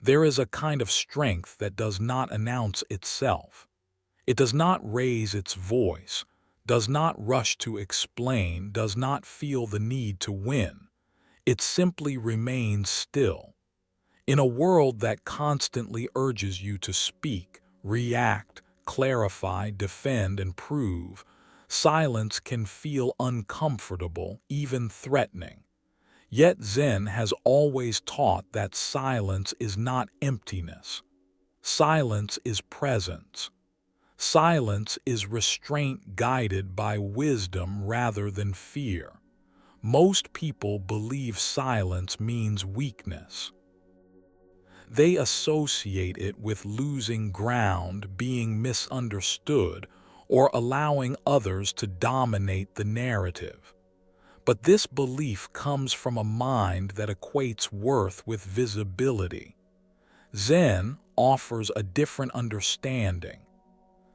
There is a kind of strength that does not announce itself. It does not raise its voice, does not rush to explain, does not feel the need to win. It simply remains still. In a world that constantly urges you to speak, react, clarify, defend, and prove, silence can feel uncomfortable, even threatening. Yet Zen has always taught that silence is not emptiness. Silence is presence. Silence is restraint guided by wisdom rather than fear. Most people believe silence means weakness. They associate it with losing ground, being misunderstood, or allowing others to dominate the narrative. But this belief comes from a mind that equates worth with visibility. Zen offers a different understanding.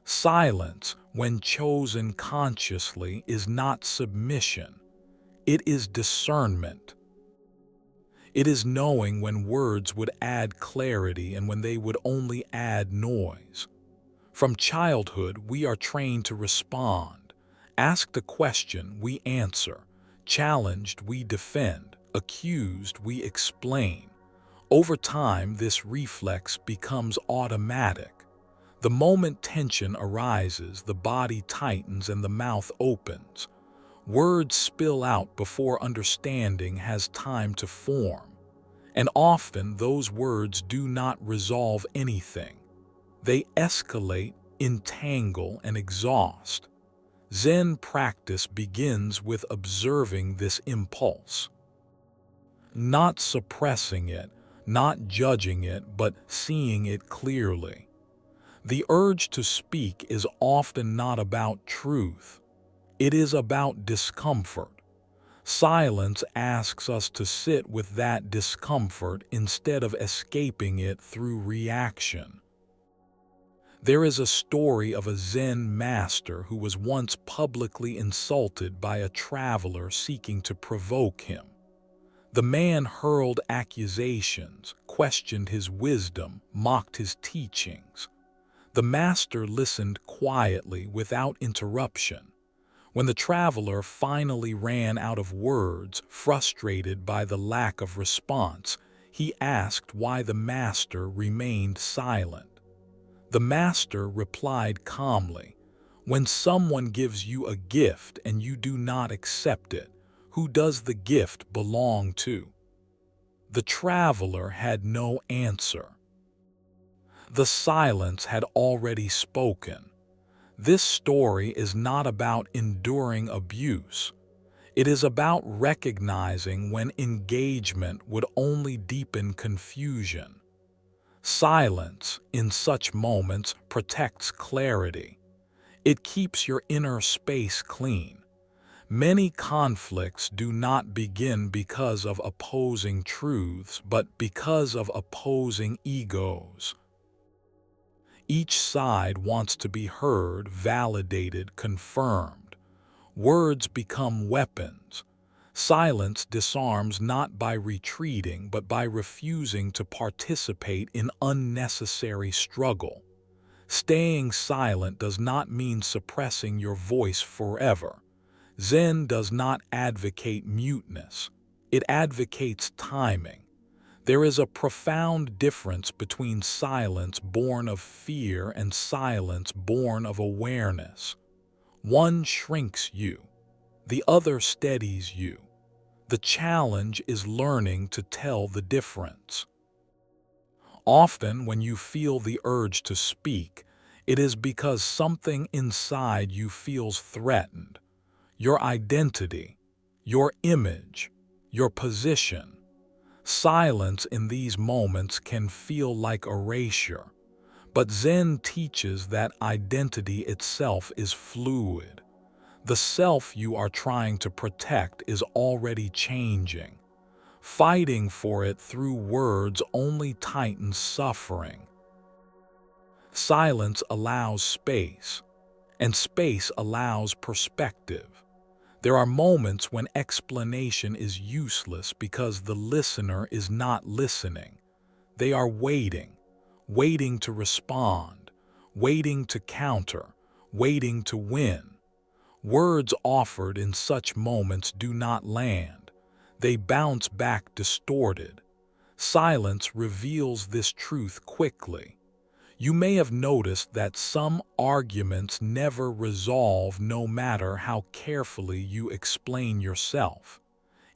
Silence, when chosen consciously, is not submission. It is discernment. It is knowing when words would add clarity and when they would only add noise. From childhood, we are trained to respond. Asked a question, we answer. Challenged, we defend. Accused, we explain. Over time, this reflex becomes automatic. The moment tension arises, the body tightens and the mouth opens. Words spill out before understanding has time to form. And often those words do not resolve anything. They escalate, entangle, and exhaust. Zen practice begins with observing this impulse. Not suppressing it, not judging it, but seeing it clearly. The urge to speak is often not about truth. It is about discomfort. Silence asks us to sit with that discomfort instead of escaping it through reaction. There is a story of a Zen master who was once publicly insulted by a traveler seeking to provoke him. The man hurled accusations, questioned his wisdom, mocked his teachings. The master listened quietly without interruption. When the traveler finally ran out of words, frustrated by the lack of response, he asked why the master remained silent. The master replied calmly, "When someone gives you a gift and you do not accept it, who does the gift belong to?" The traveler had no answer. The silence had already spoken. This story is not about enduring abuse. It is about recognizing when engagement would only deepen confusion. Silence, in such moments, protects clarity. It keeps your inner space clean. Many conflicts do not begin because of opposing truths, but because of opposing egos. Each side wants to be heard, validated, confirmed. Words become weapons. Silence disarms not by retreating, but by refusing to participate in unnecessary struggle. Staying silent does not mean suppressing your voice forever. Zen does not advocate muteness. It advocates timing. There is a profound difference between silence born of fear and silence born of awareness. One shrinks you. The other steadies you. The challenge is learning to tell the difference. Often, when you feel the urge to speak, it is because something inside you feels threatened. Your identity, your image, your position. Silence in these moments can feel like erasure, but Zen teaches that identity itself is fluid. The self you are trying to protect is already changing. Fighting for it through words only tightens suffering. Silence allows space, and space allows perspective. There are moments when explanation is useless because the listener is not listening. They are waiting, waiting to respond, waiting to counter, waiting to win. Words offered in such moments do not land. They bounce back distorted. Silence reveals this truth quickly. You may have noticed that some arguments never resolve no matter how carefully you explain yourself.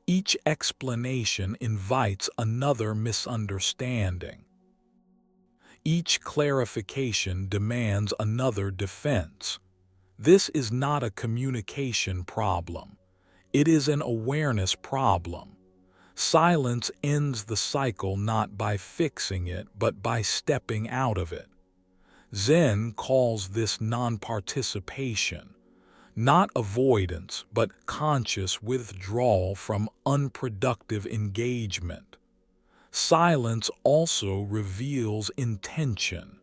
Each explanation invites another misunderstanding. Each clarification demands another defense. This is not a communication problem. It is an awareness problem. Silence ends the cycle not by fixing it, but by stepping out of it. Zen calls this non-participation, not avoidance, but conscious withdrawal from unproductive engagement. Silence also reveals intention.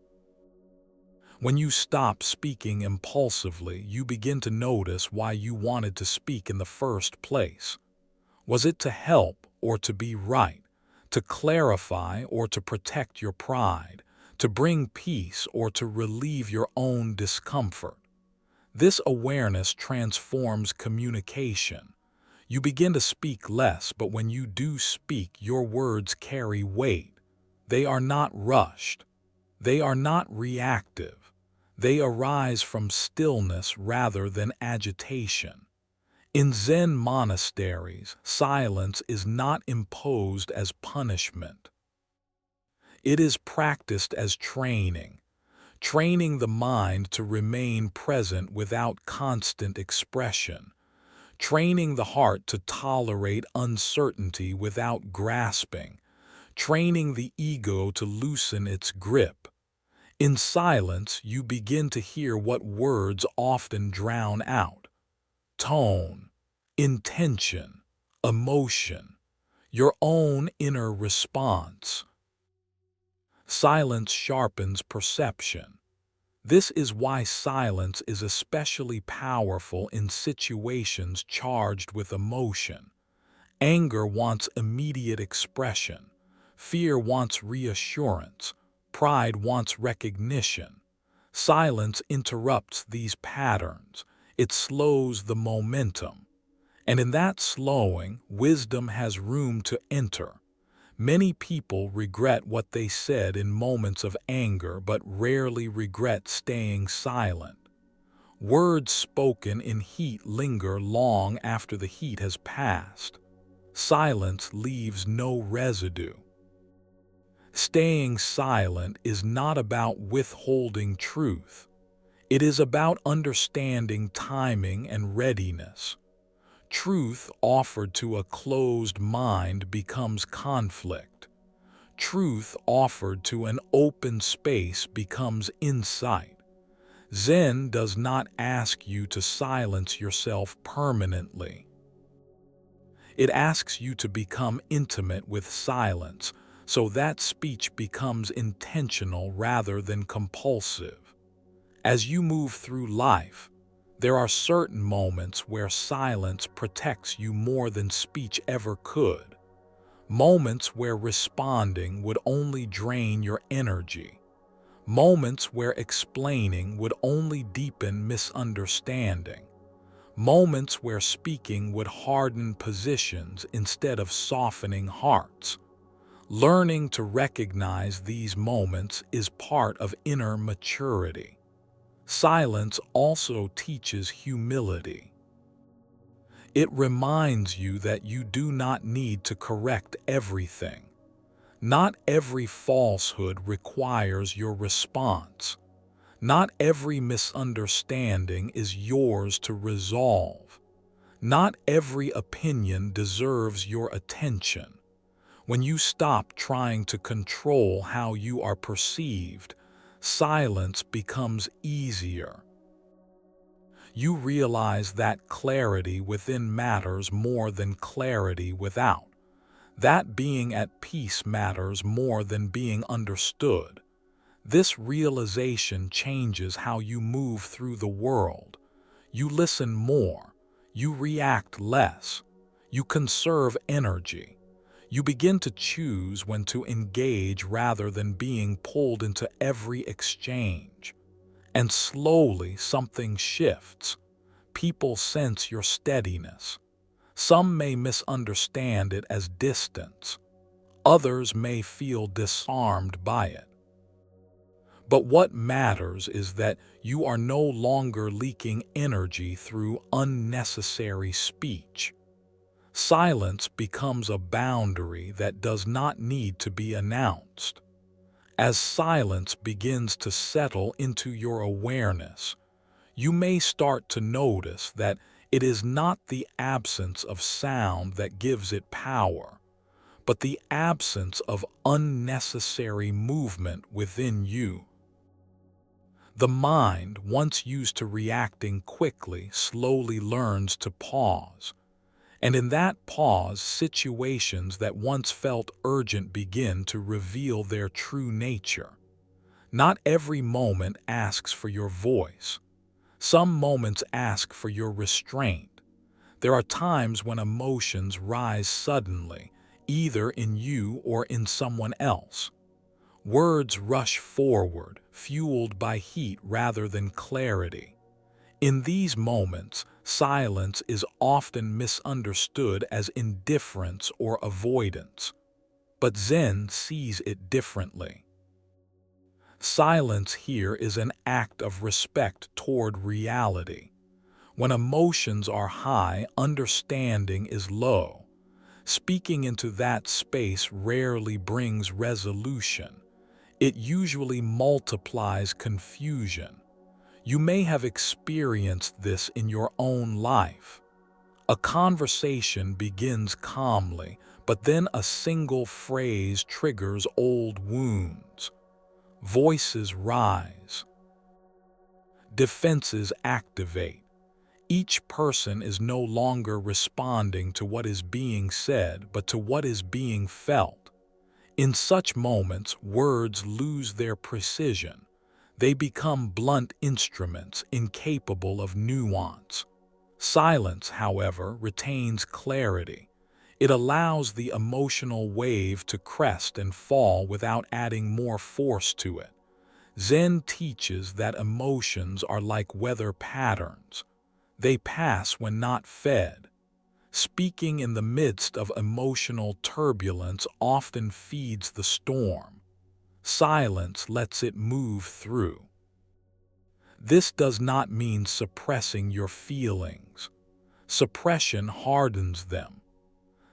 When you stop speaking impulsively, you begin to notice why you wanted to speak in the first place. Was it to help or to be right, to clarify or to protect your pride, to bring peace or to relieve your own discomfort? This awareness transforms communication. You begin to speak less, but when you do speak, your words carry weight. They are not rushed. They are not reactive. They arise from stillness rather than agitation. In Zen monasteries, silence is not imposed as punishment. It is practiced as training, training the mind to remain present without constant expression, training the heart to tolerate uncertainty without grasping, training the ego to loosen its grip. In silence, you begin to hear what words often drown out: tone, intention, emotion, your own inner response. Silence sharpens perception. This is why silence is especially powerful in situations charged with emotion. Anger wants immediate expression. Fear wants reassurance. Pride wants recognition. Silence interrupts these patterns. It slows the momentum. And in that slowing, wisdom has room to enter. Many people regret what they said in moments of anger, but rarely regret staying silent. Words spoken in heat linger long after the heat has passed. Silence leaves no residue. Staying silent is not about withholding truth. It is about understanding timing and readiness. Truth offered to a closed mind becomes conflict. Truth offered to an open space becomes insight. Zen does not ask you to silence yourself permanently. It asks you to become intimate with silence, so that speech becomes intentional rather than compulsive. As you move through life, there are certain moments where silence protects you more than speech ever could. Moments where responding would only drain your energy. Moments where explaining would only deepen misunderstanding. Moments where speaking would harden positions instead of softening hearts. Learning to recognize these moments is part of inner maturity. Silence also teaches humility. It reminds you that you do not need to correct everything. Not every falsehood requires your response. Not every misunderstanding is yours to resolve. Not every opinion deserves your attention. When you stop trying to control how you are perceived, silence becomes easier. You realize that clarity within matters more than clarity without. That being at peace matters more than being understood. This realization changes how you move through the world. You listen more. You react less. You conserve energy. You begin to choose when to engage rather than being pulled into every exchange. And slowly something shifts. People sense your steadiness. Some may misunderstand it as distance. Others may feel disarmed by it. But what matters is that you are no longer leaking energy through unnecessary speech. Silence becomes a boundary that does not need to be announced. As silence begins to settle into your awareness, you may start to notice that it is not the absence of sound that gives it power, but the absence of unnecessary movement within you. The mind, once used to reacting quickly, slowly learns to pause. And in that pause, situations that once felt urgent begin to reveal their true nature. Not every moment asks for your voice. Some moments ask for your restraint. There are times when emotions rise suddenly, either in you or in someone else. Words rush forward, fueled by heat rather than clarity. In these moments, silence is often misunderstood as indifference or avoidance, but Zen sees it differently. Silence here is an act of respect toward reality. When emotions are high, understanding is low. Speaking into that space rarely brings resolution. It usually multiplies confusion. You may have experienced this in your own life. A conversation begins calmly, but then a single phrase triggers old wounds. Voices rise. Defenses activate. Each person is no longer responding to what is being said, but to what is being felt. In such moments, words lose their precision. They become blunt instruments incapable of nuance. Silence, however, retains clarity. It allows the emotional wave to crest and fall without adding more force to it. Zen teaches that emotions are like weather patterns. They pass when not fed. Speaking in the midst of emotional turbulence often feeds the storm. Silence lets it move through. This does not mean suppressing your feelings. Suppression hardens them.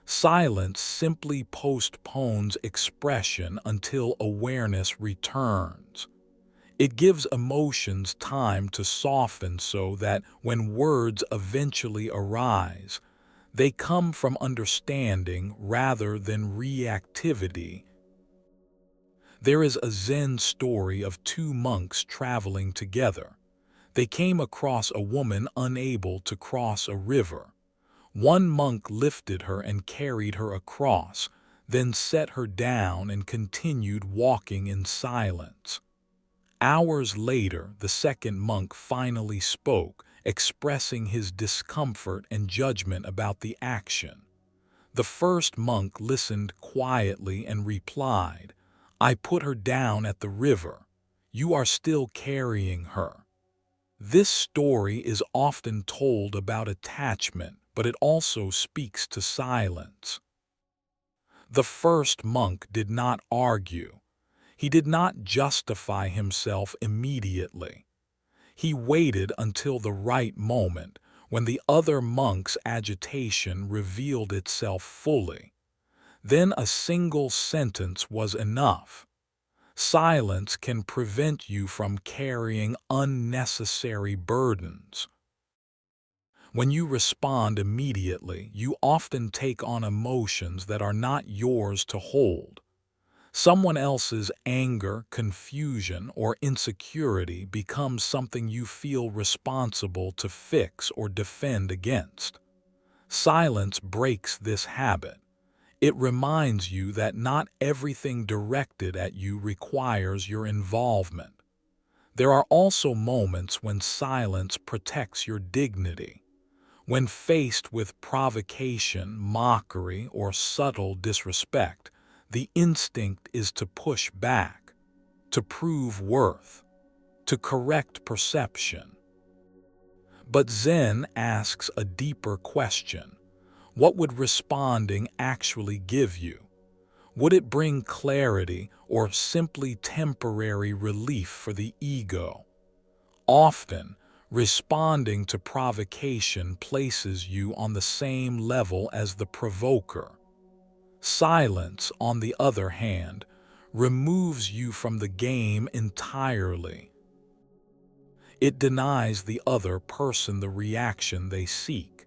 Silence simply postpones expression until awareness returns. It gives emotions time to soften so that when words eventually arise, they come from understanding rather than reactivity. There is a Zen story of two monks traveling together. They came across a woman unable to cross a river. One monk lifted her and carried her across, then set her down and continued walking in silence. Hours later, the second monk finally spoke, expressing his discomfort and judgment about the action. The first monk listened quietly and replied, "I put her down at the river. You are still carrying her." This story is often told about attachment, but it also speaks to silence. The first monk did not argue. He did not justify himself immediately. He waited until the right moment, when the other monk's agitation revealed itself fully. Then a single sentence was enough. Silence can prevent you from carrying unnecessary burdens. When you respond immediately, you often take on emotions that are not yours to hold. Someone else's anger, confusion, or insecurity becomes something you feel responsible to fix or defend against. Silence breaks this habit. It reminds you that not everything directed at you requires your involvement. There are also moments when silence protects your dignity. When faced with provocation, mockery, or subtle disrespect, the instinct is to push back, to prove worth, to correct perception. But Zen asks a deeper question. What would responding actually give you? Would it bring clarity or simply temporary relief for the ego? Often, responding to provocation places you on the same level as the provoker. Silence, on the other hand, removes you from the game entirely. It denies the other person the reaction they seek,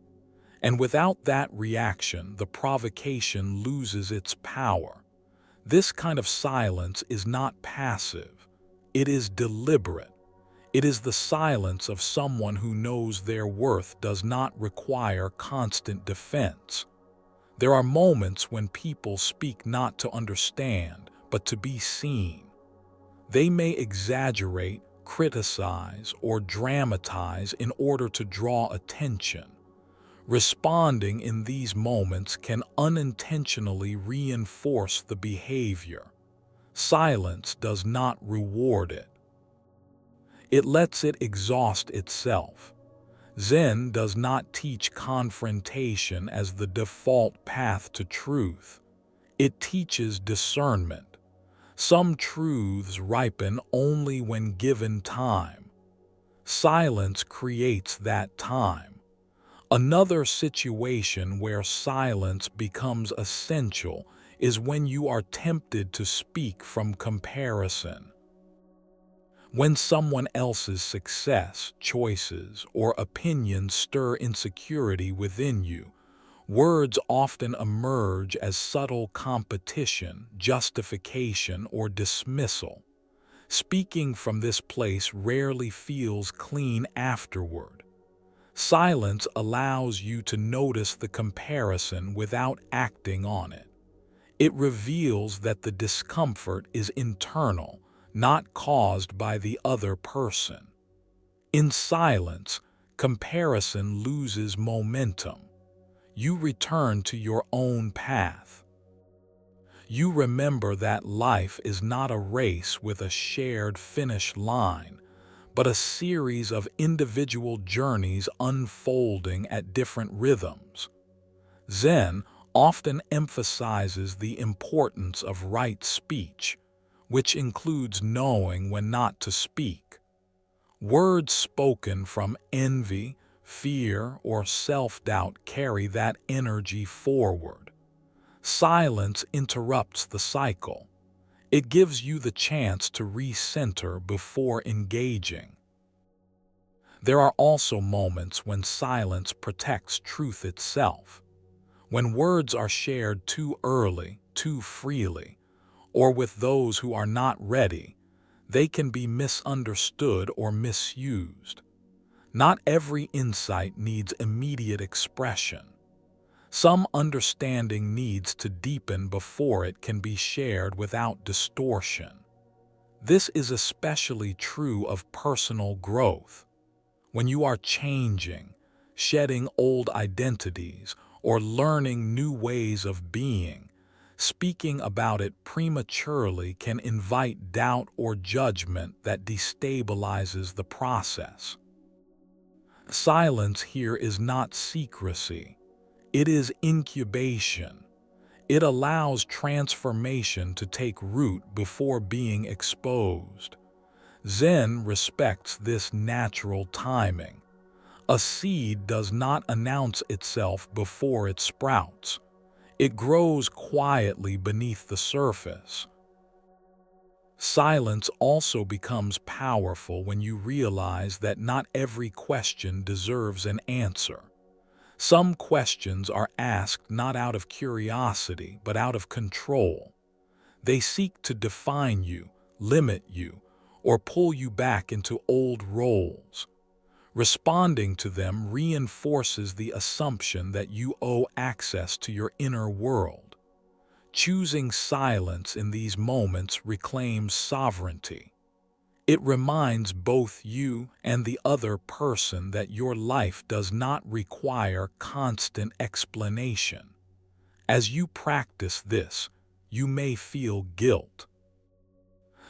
and without that reaction, the provocation loses its power. This kind of silence is not passive. It is deliberate. It is the silence of someone who knows their worth does not require constant defense. There are moments when people speak not to understand, but to be seen. They may exaggerate, criticize, or dramatize in order to draw attention. Responding in these moments can unintentionally reinforce the behavior. Silence does not reward it. It lets it exhaust itself. Zen does not teach confrontation as the default path to truth. It teaches discernment. Some truths ripen only when given time. Silence creates that time. Another situation where silence becomes essential is when you are tempted to speak from comparison. When someone else's success, choices, or opinions stir insecurity within you, words often emerge as subtle competition, justification, or dismissal. Speaking from this place rarely feels clean afterward. Silence allows you to notice the comparison without acting on it. It reveals that the discomfort is internal, not caused by the other person. In silence, comparison loses momentum. You return to your own path. You remember that life is not a race with a shared finish line, but a series of individual journeys unfolding at different rhythms. Zen often emphasizes the importance of right speech, which includes knowing when not to speak. Words spoken from envy, fear, or self-doubt carry that energy forward. Silence interrupts the cycle. It gives you the chance to recenter before engaging. There are also moments when silence protects truth itself. When words are shared too early, too freely, or with those who are not ready, they can be misunderstood or misused. Not every insight needs immediate expression. Some understanding needs to deepen before it can be shared without distortion. This is especially true of personal growth. When you are changing, shedding old identities, or learning new ways of being, speaking about it prematurely can invite doubt or judgment that destabilizes the process. Silence here is not secrecy. It is incubation. It allows transformation to take root before being exposed. Zen respects this natural timing. A seed does not announce itself before it sprouts. It grows quietly beneath the surface. Silence also becomes powerful when you realize that not every question deserves an answer. Some questions are asked not out of curiosity, but out of control. They seek to define you, limit you, or pull you back into old roles. Responding to them reinforces the assumption that you owe access to your inner world. Choosing silence in these moments reclaims sovereignty. It reminds both you and the other person that your life does not require constant explanation. As you practice this, you may feel guilt.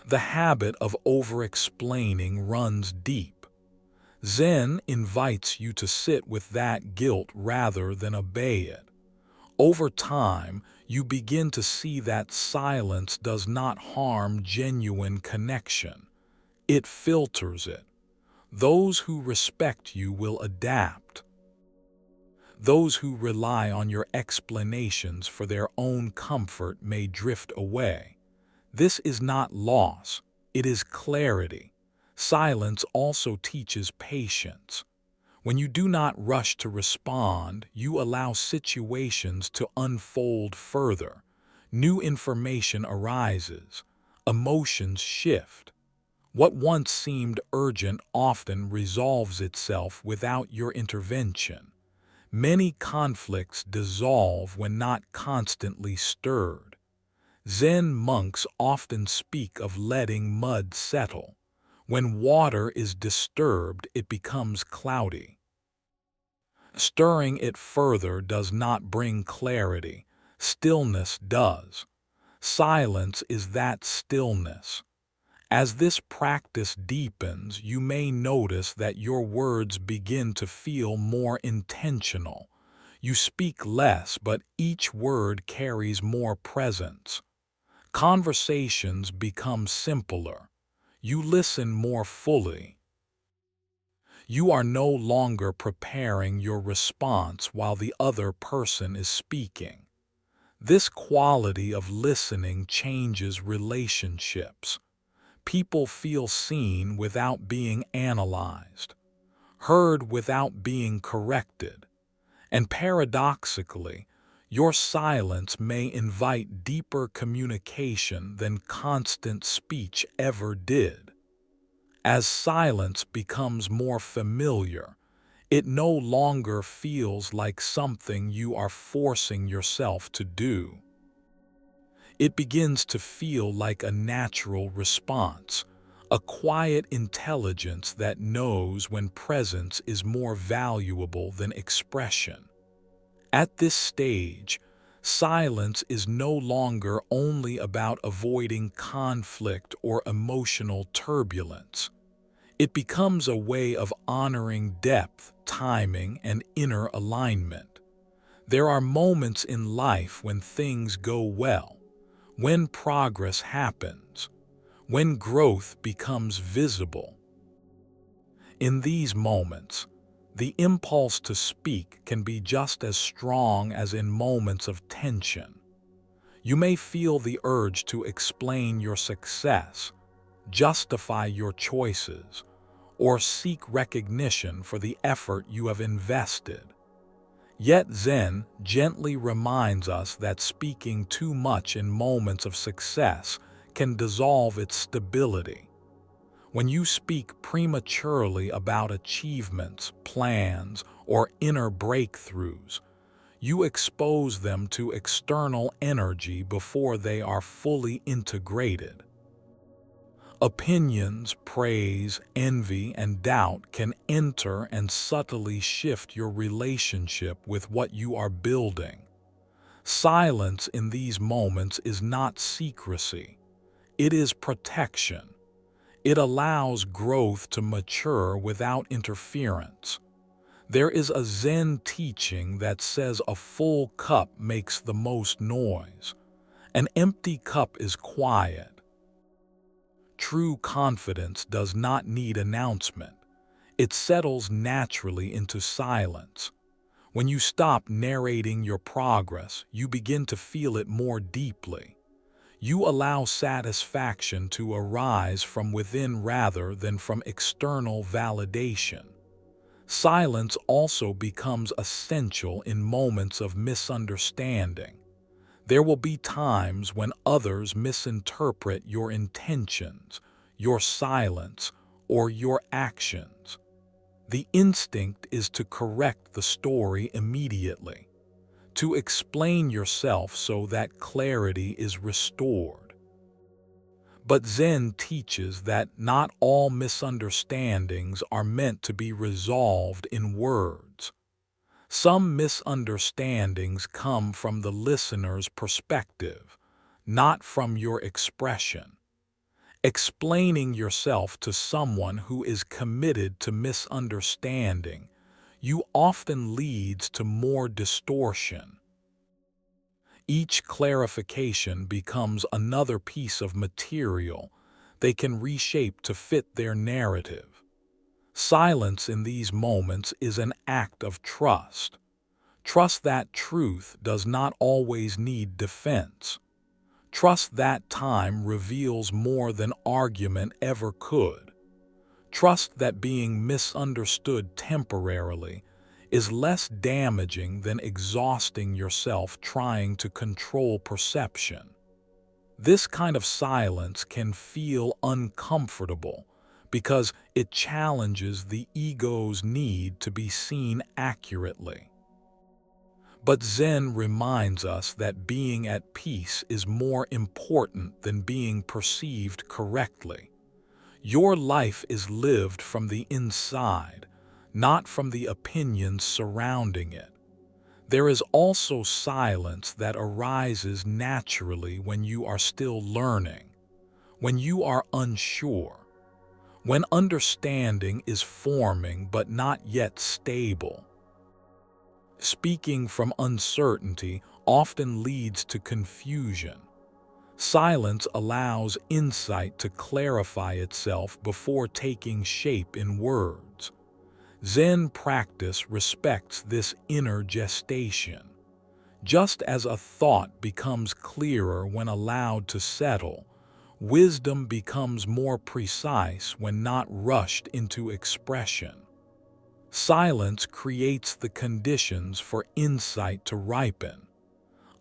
The habit of over-explaining runs deep. Zen invites you to sit with that guilt rather than obey it. Over time, you begin to see that silence does not harm genuine connection. It filters it. Those who respect you will adapt. Those who rely on your explanations for their own comfort may drift away. This is not loss, it is clarity. Silence also teaches patience. When you do not rush to respond, you allow situations to unfold further. New information arises. Emotions shift. What once seemed urgent often resolves itself without your intervention. Many conflicts dissolve when not constantly stirred. Zen monks often speak of letting mud settle. When water is disturbed, it becomes cloudy. Stirring it further does not bring clarity. Stillness does. Silence is that stillness. As this practice deepens, you may notice that your words begin to feel more intentional. You speak less, but each word carries more presence. Conversations become simpler. You listen more fully. You are no longer preparing your response while the other person is speaking. This quality of listening changes relationships. People feel seen without being analyzed, heard without being corrected, and paradoxically, your silence may invite deeper communication than constant speech ever did. As silence becomes more familiar, it no longer feels like something you are forcing yourself to do. It begins to feel like a natural response, a quiet intelligence that knows when presence is more valuable than expression. At this stage, silence is no longer only about avoiding conflict or emotional turbulence. It becomes a way of honoring depth, timing, and inner alignment. There are moments in life when things go well, when progress happens, when growth becomes visible. In these moments, the impulse to speak can be just as strong as in moments of tension. You may feel the urge to explain your success, justify your choices, or seek recognition for the effort you have invested. Yet Zen gently reminds us that speaking too much in moments of success can dissolve its stability. When you speak prematurely about achievements, plans, or inner breakthroughs, you expose them to external energy before they are fully integrated. Opinions, praise, envy, and doubt can enter and subtly shift your relationship with what you are building. Silence in these moments is not secrecy. It is protection. It allows growth to mature without interference. There is a Zen teaching that says a full cup makes the most noise. An empty cup is quiet. True confidence does not need announcement. It settles naturally into silence. When you stop narrating your progress, you begin to feel it more deeply. You allow satisfaction to arise from within rather than from external validation. Silence also becomes essential in moments of misunderstanding. There will be times when others misinterpret your intentions, your silence, or your actions. The instinct is to correct the story immediately, to explain yourself so that clarity is restored. But Zen teaches that not all misunderstandings are meant to be resolved in words. Some misunderstandings come from the listener's perspective, not from your expression. Explaining yourself to someone who is committed to misunderstanding you often leads to more distortion. Each clarification becomes another piece of material they can reshape to fit their narrative. Silence in these moments is an act of trust. Trust that truth does not always need defense. Trust that time reveals more than argument ever could. Trust that being misunderstood temporarily is less damaging than exhausting yourself trying to control perception. This kind of silence can feel uncomfortable because it challenges the ego's need to be seen accurately. But Zen reminds us that being at peace is more important than being perceived correctly. Your life is lived from the inside, not from the opinions surrounding it. There is also silence that arises naturally when you are still learning, when you are unsure, when understanding is forming but not yet stable. Speaking from uncertainty often leads to confusion. Silence allows insight to clarify itself before taking shape in words. Zen practice respects this inner gestation. Just as a thought becomes clearer when allowed to settle, wisdom becomes more precise when not rushed into expression. Silence creates the conditions for insight to ripen.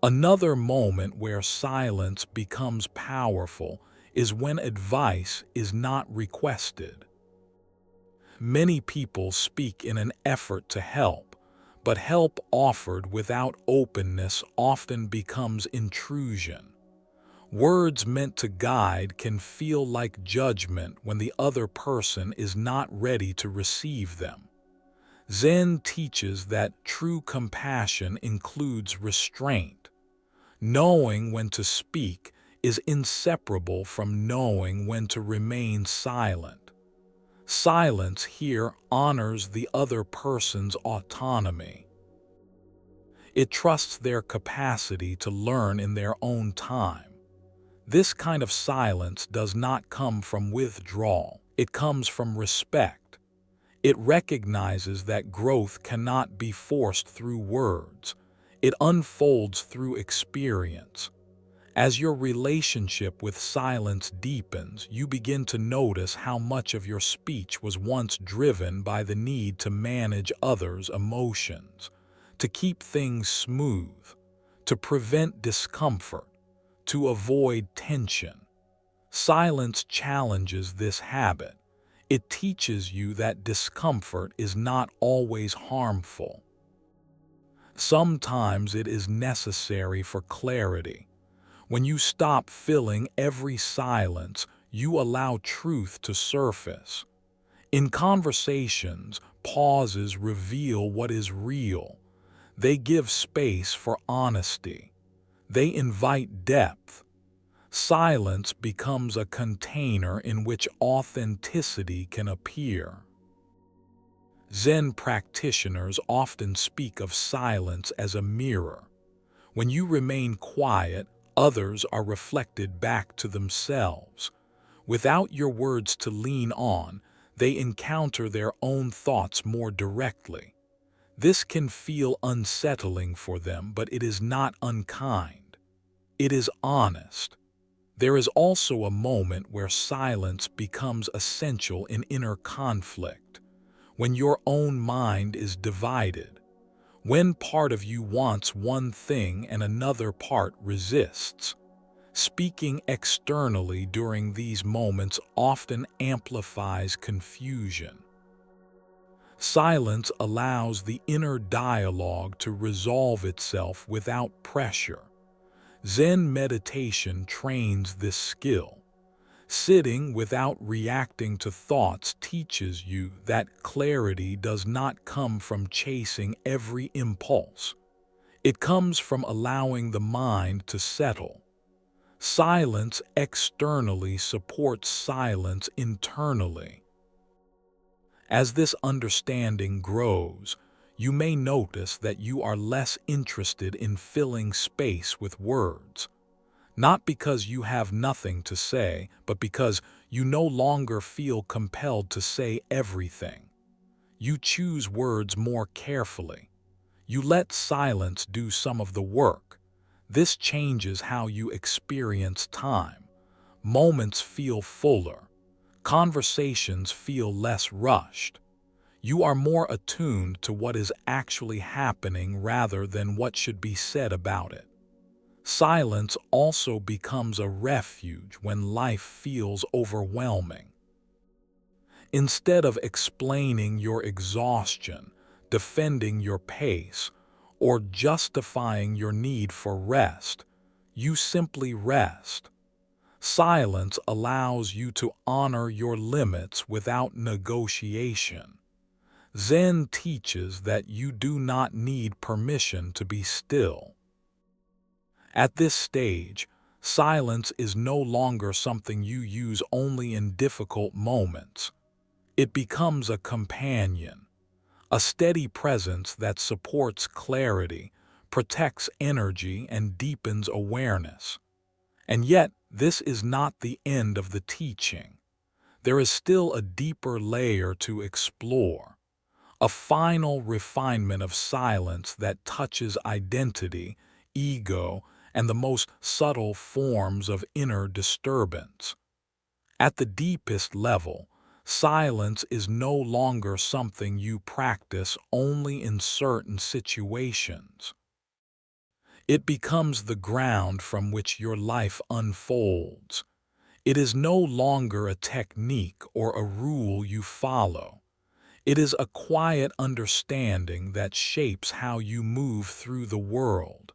Another moment where silence becomes powerful is when advice is not requested. Many people speak in an effort to help, but help offered without openness often becomes intrusion. Words meant to guide can feel like judgment when the other person is not ready to receive them. Zen teaches that true compassion includes restraint. Knowing when to speak is inseparable from knowing when to remain silent. Silence here honors the other person's autonomy. It trusts their capacity to learn in their own time. This kind of silence does not come from withdrawal, it comes from respect. It recognizes that growth cannot be forced through words. It unfolds through experience. As your relationship with silence deepens, you begin to notice how much of your speech was once driven by the need to manage others' emotions, to keep things smooth, to prevent discomfort, to avoid tension. Silence challenges this habit. It teaches you that discomfort is not always harmful. Sometimes it is necessary for clarity. When you stop filling every silence, you allow truth to surface. In conversations, pauses reveal what is real. They give space for honesty. They invite depth. Silence becomes a container in which authenticity can appear. Zen practitioners often speak of silence as a mirror. When you remain quiet, others are reflected back to themselves. Without your words to lean on, they encounter their own thoughts more directly. This can feel unsettling for them, but it is not unkind. It is honest. There is also a moment where silence becomes essential in inner conflict, when your own mind is divided, when part of you wants one thing and another part resists. Speaking externally during these moments often amplifies confusion. Silence allows the inner dialogue to resolve itself without pressure. Zen meditation trains this skill. Sitting without reacting to thoughts teaches you that clarity does not come from chasing every impulse. It comes from allowing the mind to settle. Silence externally supports silence internally. As this understanding grows, you may notice that you are less interested in filling space with words. Not because you have nothing to say, but because you no longer feel compelled to say everything. You choose words more carefully. You let silence do some of the work. This changes how you experience time. Moments feel fuller. Conversations feel less rushed. You are more attuned to what is actually happening rather than what should be said about it. Silence also becomes a refuge when life feels overwhelming. Instead of explaining your exhaustion, defending your pace, or justifying your need for rest, you simply rest. Silence allows you to honor your limits without negotiation. Zen teaches that you do not need permission to be still. At this stage, silence is no longer something you use only in difficult moments. It becomes a companion, a steady presence that supports clarity, protects energy, and deepens awareness. And yet, this is not the end of the teaching. There is still a deeper layer to explore, a final refinement of silence that touches identity, ego, and the most subtle forms of inner disturbance. At the deepest level, silence is no longer something you practice only in certain situations. It becomes the ground from which your life unfolds. It is no longer a technique or a rule you follow. It is a quiet understanding that shapes how you move through the world.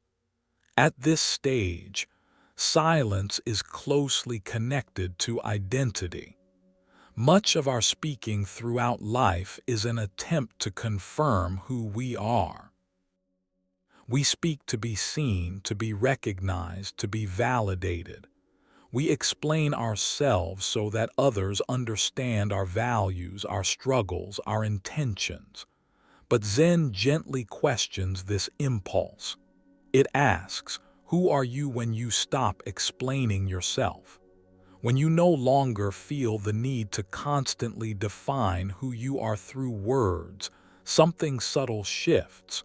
At this stage, silence is closely connected to identity. Much of our speaking throughout life is an attempt to confirm who we are. We speak to be seen, to be recognized, to be validated. We explain ourselves so that others understand our values, our struggles, our intentions. But Zen gently questions this impulse. It asks, who are you when you stop explaining yourself? When you no longer feel the need to constantly define who you are through words, something subtle shifts.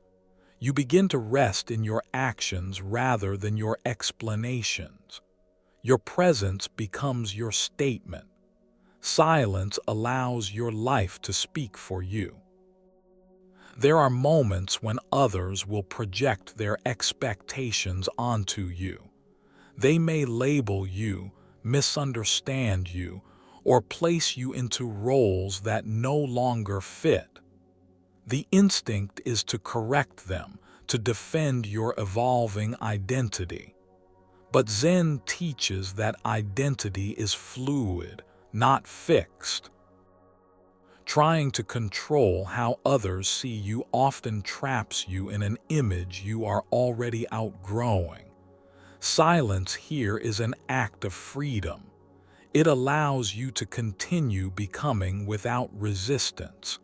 You begin to rest in your actions rather than your explanations. Your presence becomes your statement. Silence allows your life to speak for you. There are moments when others will project their expectations onto you. They may label you, misunderstand you, or place you into roles that no longer fit. The instinct is to correct them, to defend your evolving identity. But Zen teaches that identity is fluid, not fixed. Trying to control how others see you often traps you in an image you are already outgrowing. Silence here is an act of freedom. It allows you to continue becoming without resistance.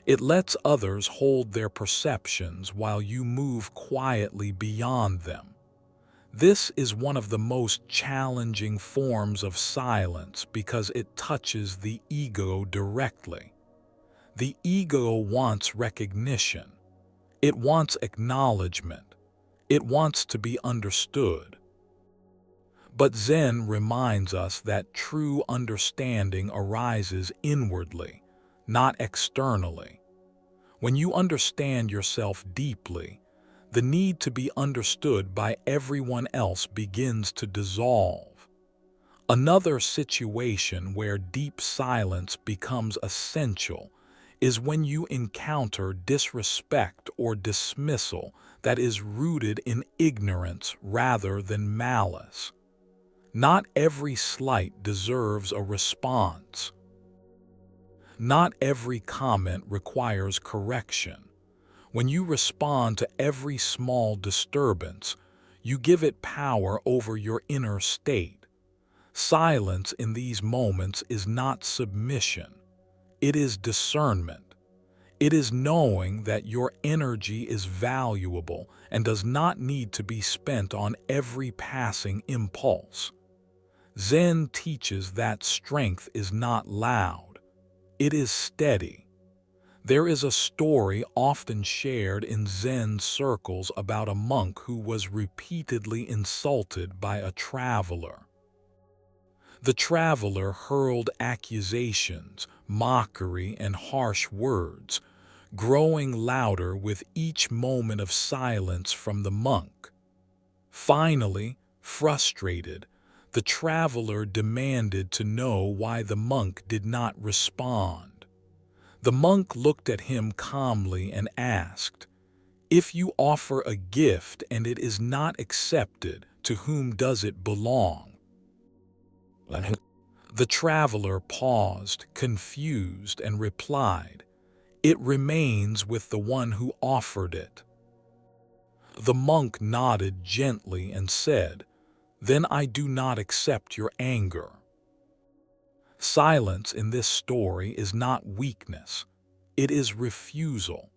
It lets others hold their perceptions while you move quietly beyond them. This is one of the most challenging forms of silence because it touches the ego directly. The ego wants recognition. It wants acknowledgement. It wants to be understood. But Zen reminds us that true understanding arises inwardly, not externally. When you understand yourself deeply, the need to be understood by everyone else begins to dissolve. Another situation where deep silence becomes essential is when you encounter disrespect or dismissal that is rooted in ignorance rather than malice. Not every slight deserves a response. Not every comment requires correction. When you respond to every small disturbance, you give it power over your inner state. Silence in these moments is not submission. It is discernment. It is knowing that your energy is valuable and does not need to be spent on every passing impulse. Zen teaches that strength is not loud. It is steady. There is a story often shared in Zen circles about a monk who was repeatedly insulted by a traveler. The traveler hurled accusations, mockery, and harsh words, growing louder with each moment of silence from the monk. Finally, frustrated, the traveler demanded to know why the monk did not respond. The monk looked at him calmly and asked, "If you offer a gift and it is not accepted, to whom does it belong?" The traveler paused, confused, and replied, "It remains with the one who offered it." The monk nodded gently and said, "Then I do not accept your anger." Silence in this story is not weakness. It is refusal,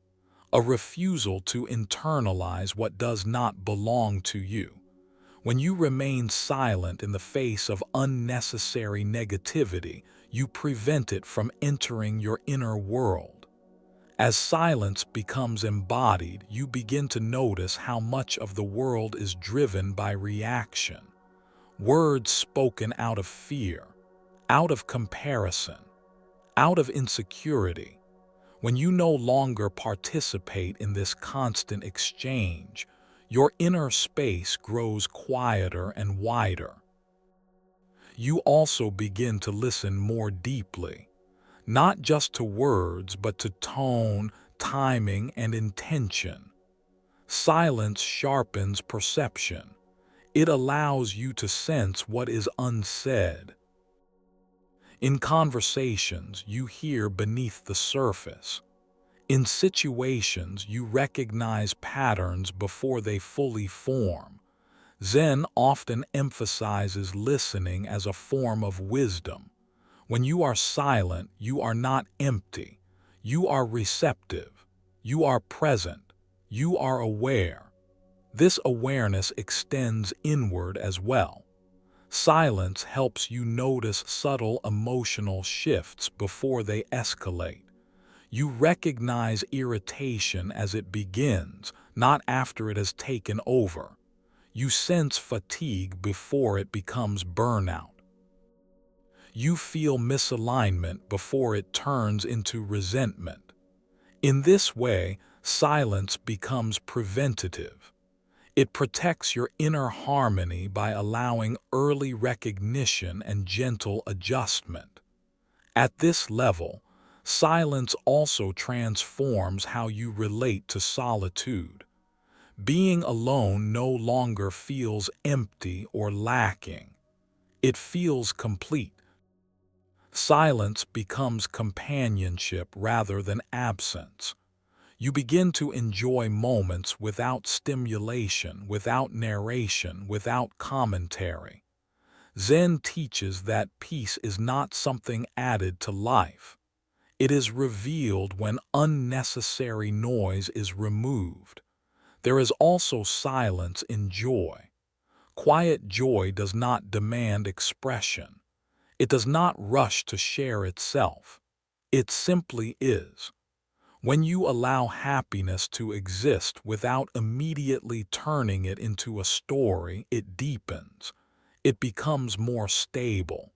a refusal to internalize what does not belong to you. When you remain silent in the face of unnecessary negativity, you prevent it from entering your inner world. As silence becomes embodied, you begin to notice how much of the world is driven by reaction. Words spoken out of fear, out of comparison, out of insecurity. When you no longer participate in this constant exchange, your inner space grows quieter and wider. You also begin to listen more deeply, not just to words, but to tone, timing, and intention. Silence sharpens perception. It allows you to sense what is unsaid. In conversations, you hear beneath the surface. In situations, you recognize patterns before they fully form. Zen often emphasizes listening as a form of wisdom. When you are silent, you are not empty. You are receptive. You are present. You are aware. This awareness extends inward as well. Silence helps you notice subtle emotional shifts before they escalate. You recognize irritation as it begins, not after it has taken over. You sense fatigue before it becomes burnout. You feel misalignment before it turns into resentment. In this way, silence becomes preventative. It protects your inner harmony by allowing early recognition and gentle adjustment. At this level, silence also transforms how you relate to solitude. Being alone no longer feels empty or lacking. It feels complete. Silence becomes companionship rather than absence. You begin to enjoy moments without stimulation, without narration, without commentary. Zen teaches that peace is not something added to life. It is revealed when unnecessary noise is removed. There is also silence in joy. Quiet joy does not demand expression. It does not rush to share itself. It simply is. When you allow happiness to exist without immediately turning it into a story, it deepens. It becomes more stable.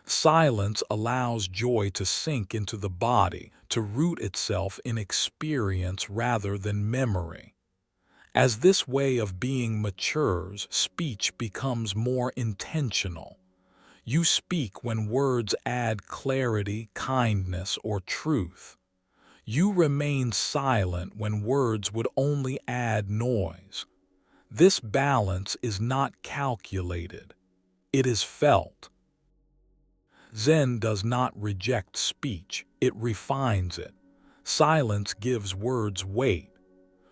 Silence allows joy to sink into the body, to root itself in experience rather than memory. As this way of being matures, speech becomes more intentional. You speak when words add clarity, kindness, or truth. You remain silent when words would only add noise. This balance is not calculated. It is felt. Zen does not reject speech, it refines it. Silence gives words weight.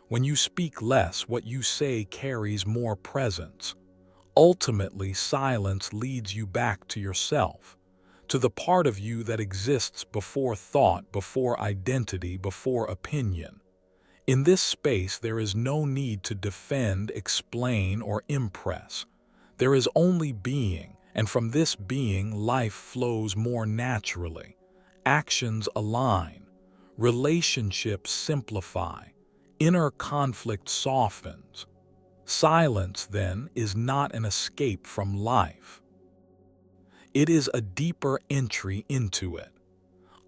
When you speak less, what you say carries more presence. Ultimately, silence leads you back to yourself, to the part of you that exists before thought, before identity, before opinion. In this space, there is no need to defend, explain, or impress. There is only being, and from this being, life flows more naturally. Actions align. Relationships simplify. Inner conflict softens. Silence, then, is not an escape from life. It is a deeper entry into it,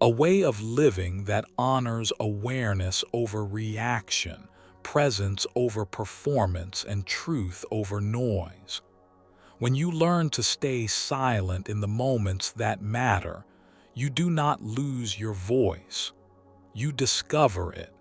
a way of living that honors awareness over reaction, presence over performance, and truth over noise. When you learn to stay silent in the moments that matter, you do not lose your voice. You discover it.